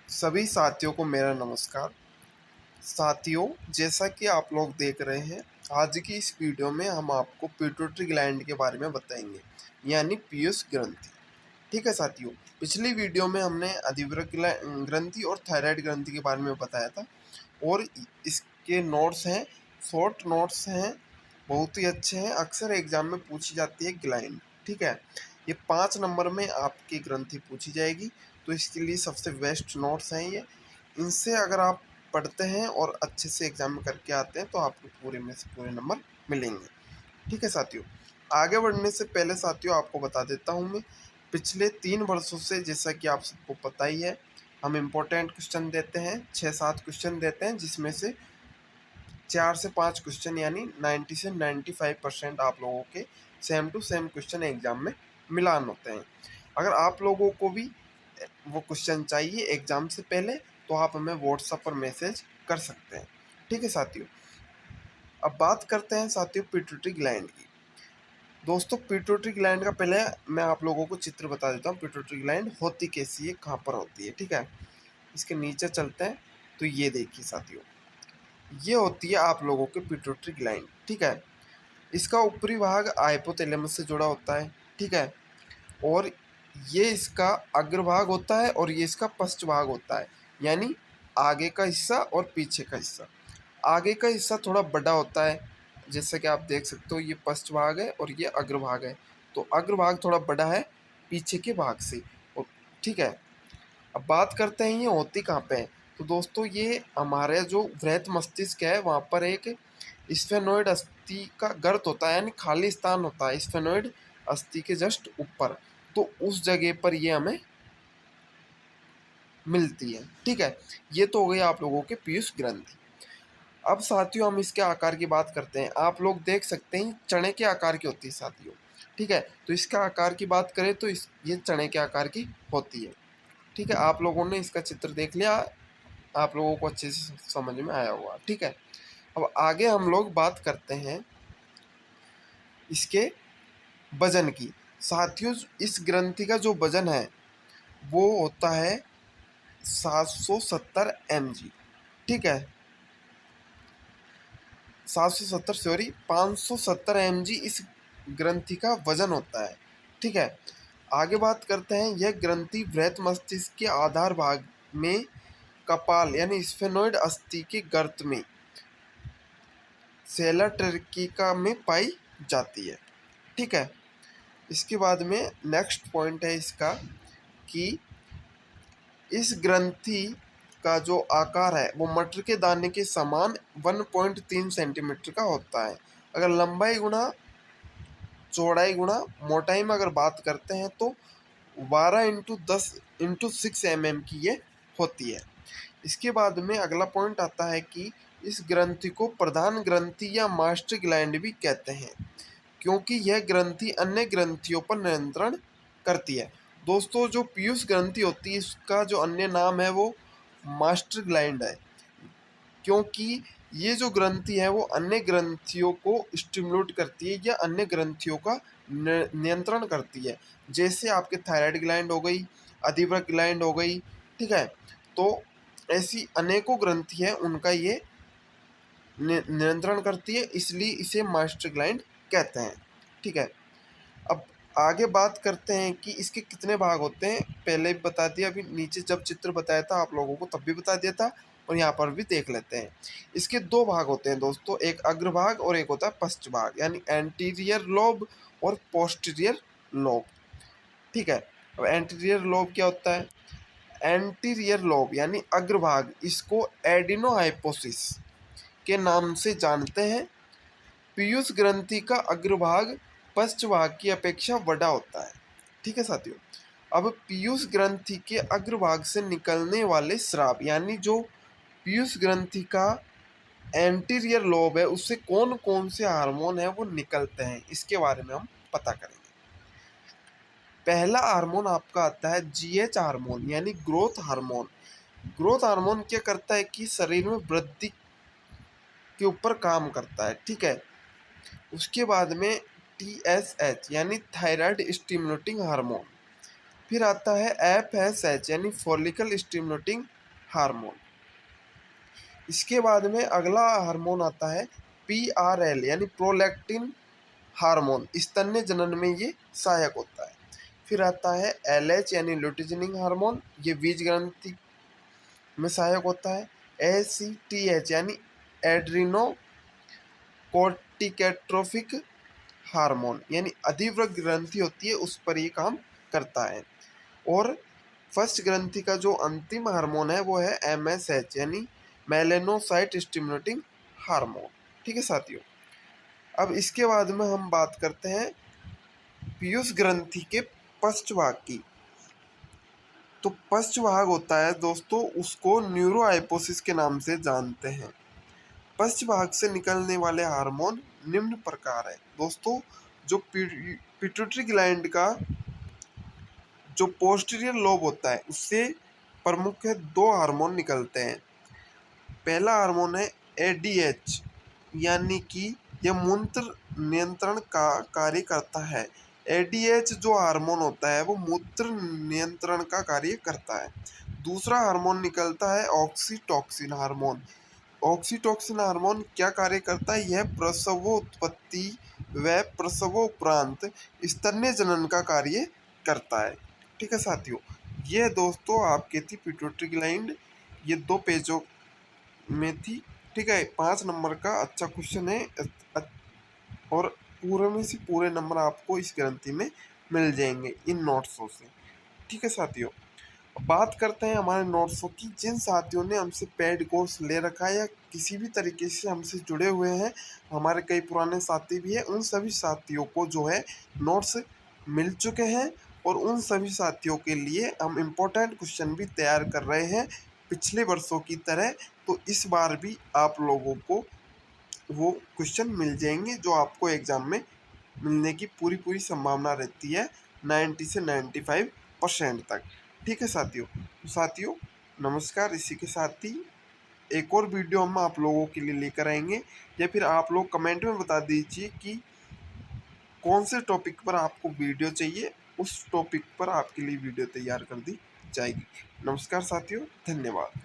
सभी साथियों को मेरा नमस्कार। साथियों, जैसा कि आप लोग देख रहे हैं, आज की इस वीडियो में हम आपको पिट्यूटरी ग्लैंड के बारे में बताएंगे, यानी पीयूष ग्रंथि। ठीक है साथियों, पिछली वीडियो में हमने अधिवृक्क ग्रंथि और थायराइड ग्रंथि के बारे में बताया था और इसके नोट्स हैं, शॉर्ट नोट्स हैं, बहुत ही अच्छे हैं। अक्सर एग्जाम में पूछी जाती है ग्लैंड। ठीक है, ये 5 नंबर में आपकी ग्रंथि पूछी जाएगी, तो इसके लिए सबसे बेस्ट नोट्स हैं ये। इनसे अगर आप पढ़ते हैं और अच्छे से एग्जाम में करके आते हैं तो आपको पूरे में से पूरे नंबर मिलेंगे। ठीक है साथियों, आगे बढ़ने से पहले साथियों आपको बता देता हूँ मैं, पिछले 3 वर्षों से जैसा कि आप सबको पता ही है, हम इम्पोर्टेंट क्वेश्चन देते हैं, 6-7 क्वेश्चन देते हैं, जिसमें से 4 से 5 क्वेश्चन यानी 90 से 95% आप लोगों के same to same question exam में मिलान होते हैं। अगर आप लोगों को भी वो क्वेश्चन चाहिए एग्जाम से पहले, तो आप हमें व्हाट्सएप पर मैसेज कर सकते हैं। ठीक है साथियों, अब बात करते हैं साथियों पिट्यूटरी ग्लैंड की। दोस्तों, पिट्यूटरी ग्लैंड का पहले मैं आप लोगों को चित्र बता देता हूँ। पिट्यूटरी ग्लैंड होती कैसी है, कहाँ पर होती है। ठीक है, इसके नीचे चलते हैं तो ये देखिए साथियों, ये होती है आप लोगों के पिट्यूटरी ग्लैंड। ठीक है, इसका ऊपरी भाग हाइपोथैलेमस से जुड़ा होता है। ठीक है, और ये इसका अग्रभाग होता है और ये इसका पश्च भाग होता है, यानी आगे का हिस्सा और पीछे का हिस्सा। आगे का हिस्सा थोड़ा बड़ा होता है, जैसे कि आप देख सकते हो, ये पश्च भाग है और ये अग्रभाग है, तो अग्रभाग थोड़ा बड़ा है पीछे के भाग से। और ठीक है, अब बात करते हैं ये होती कहाँ पे है। तो दोस्तों, ये हमारे जो वृहत मस्तिष्क है वहाँ पर एक स्फेनोइड अस्थि का गर्त होता है, यानी खाली स्थान होता है स्फेनोइड अस्थि के जस्ट ऊपर, तो उस जगह पर ये हमें मिलती है। ठीक है, ये तो हो गई आप लोगों के पीयूष ग्रंथि। अब साथियों हम इसके आकार की बात करते हैं। आप लोग देख सकते हैं चने के आकार की होती है साथियों। ठीक है, तो इसका आकार की बात करें तो ये चने के आकार की होती है। ठीक है, आप लोगों ने इसका चित्र देख लिया, आप लोगों को अच्छे से समझ में आया हुआ। ठीक है, अब आगे हम लोग बात करते हैं इसके वजन की। साथियों, इस ग्रंथि का जो वजन है वो होता है 770 mg। ठीक है, 770 सॉरी 570 mg इस ग्रंथि का वजन होता है। ठीक है, आगे बात करते हैं, यह ग्रंथि वृहत मस्तिष्क के आधार भाग में कपाल यानी स्फेनोइड अस्थि के गर्त में सेला ट्रेकिका में पाई जाती है। ठीक है, इसके बाद में नेक्स्ट पॉइंट है इसका कि इस ग्रंथि का जो आकार है वो मटर के दाने के समान 1.3 सेंटीमीटर का होता है। अगर लंबाई गुणा चौड़ाई गुणा मोटाई में अगर बात करते हैं तो 12x10x6 की ये होती है। इसके बाद में अगला पॉइंट आता है कि इस ग्रंथि को प्रधान ग्रंथि या मास्टर ग्लैंड भी कहते हैं, क्योंकि यह ग्रंथि अन्य ग्रंथियों पर नियंत्रण करती है। दोस्तों, जो पीयूष ग्रंथि होती है इसका जो अन्य नाम है वो मास्टर ग्लैंड है, क्योंकि ये जो ग्रंथि है वो अन्य ग्रंथियों को स्टिमुलेट करती है या अन्य ग्रंथियों का नियंत्रण करती है। जैसे आपके थायराइड ग्लैंड हो गई, अधिवृक्क ग्लैंड हो गई। ठीक है, तो ऐसी अनेकों ग्रंथि है, उनका ये नियंत्रण करती है, इसलिए इसे मास्टर ग्लैंड कहते हैं। ठीक है, अब आगे बात करते हैं कि इसके कितने भाग होते हैं। पहले भी बता दिया, अभी नीचे जब चित्र बताया था आप लोगों को तब भी बता दिया था, और यहाँ पर भी देख लेते हैं। इसके 2 भाग होते हैं दोस्तों, एक अग्रभाग और एक होता है पश्च भाग, यानी एंटीरियर लोब और पोस्टीरियर लोब। ठीक है, अब एंटीरियर लोब क्या होता है। एंटीरियर लोब यानी अग्रभाग, इसको एडिनोहाइपोसिस के नाम से जानते हैं। पीयूष ग्रंथि का अग्रभाग पश्च भाग की अपेक्षा बड़ा होता है। ठीक है साथियों, अब पीयूष ग्रंथि के अग्रभाग से निकलने वाले स्राव, यानी जो पीयूष ग्रंथि का एंटीरियर लोब है उससे कौन कौन से हार्मोन है वो निकलते हैं, इसके बारे में हम पता करेंगे। पहला हार्मोन आपका आता है जीएच हार्मोन, यानी ग्रोथ हार्मोन। ग्रोथ हार्मोन क्या करता है कि शरीर में वृद्धि के ऊपर काम करता है। ठीक है, उसके बाद में टीएसएच यानी थायराइड स्टिमुलेटिंग हार्मोन। फिर आता है एफएसएच यानी फॉलिकल स्टिमुलेटिंग हार्मोन। इसके बाद में अगला हार्मोन आता है PRL यानी प्रोलैक्टिन हार्मोन। स्तन्य जनन में ये सहायक होता है। फिर आता है LH यानी लुटियनिंग हार्मोन, ये बीज ग्रंथि में सहायक होता है। ACTH यानी एड्रीनो कोर्टिकेट्रोफिक हार्मोन यानी अधिवृक्क ग्रंथि होती है उस पर ये काम करता है। और फर्स्ट ग्रंथि का जो अंतिम हार्मोन है वो है MSH यानी मेलेनोसाइट स्टिमुलेटिंग हार्मोन। ठीक है साथियों। अब इसके बाद में हम बात करते हैं पीयूष ग्रंथि के पश्च भाग की। तो पश्च भाग होता है दोस्तों, उसको न्यूरोहाइपोसिस के नाम से जानते हैं। पश्च भाग से निकलने वाले हार्मोन निम्न प्रकार है दोस्तों। जो पिट्यूटरी ग्लैंड का जो पोस्टीरियर लोब होता है उससे प्रमुख दो हार्मोन निकलते हैं। पहला हार्मोन है ADH यानी कि यह मूत्र नियंत्रण का कार्य करता है। ADH जो हार्मोन होता है वो मूत्र नियंत्रण का कार्य करता है। दूसरा हार्मोन निकलता है ऑक्सीटोसिन हार्मोन। ऑक्सीटोसिन हार्मोन क्या कार्य करता है? यह प्रसवोत्पत्ति व प्रसवोपरांत स्तन्य जनन का कार्य करता है। ठीक है साथियों, ये दोस्तों आपके थी पिट्यूटरी ग्लैंड, ये 2 पेजों में थी। ठीक है, 5 नंबर का अच्छा क्वेश्चन है और पूरे में से पूरे नंबर आपको इस ग्रंथि में मिल जाएंगे इन नोट्सों से। ठीक है साथियों, बात करते हैं हमारे नोट्सों की। जिन साथियों ने हमसे पेड कोर्स ले रखा है या किसी भी तरीके से हमसे जुड़े हुए हैं, हमारे कई पुराने साथी भी हैं, उन सभी साथियों को जो है नोट्स मिल चुके हैं। और उन सभी साथियों के लिए हम इम्पोर्टेंट क्वेश्चन भी तैयार कर रहे हैं पिछले वर्षों की तरह। तो इस बार भी आप लोगों को वो क्वेश्चन मिल जाएंगे जो आपको एग्ज़ाम में मिलने की पूरी पूरी संभावना रहती है 90 से 95% तक। ठीक है साथियों। तो साथियों नमस्कार, इसी के साथ ही एक और वीडियो हम आप लोगों के लिए लेकर आएंगे, या फिर आप लोग कमेंट में बता दीजिए कि कौन से टॉपिक पर आपको वीडियो चाहिए, उस टॉपिक पर आपके लिए वीडियो तैयार कर दी जाएगी। नमस्कार साथियों, धन्यवाद।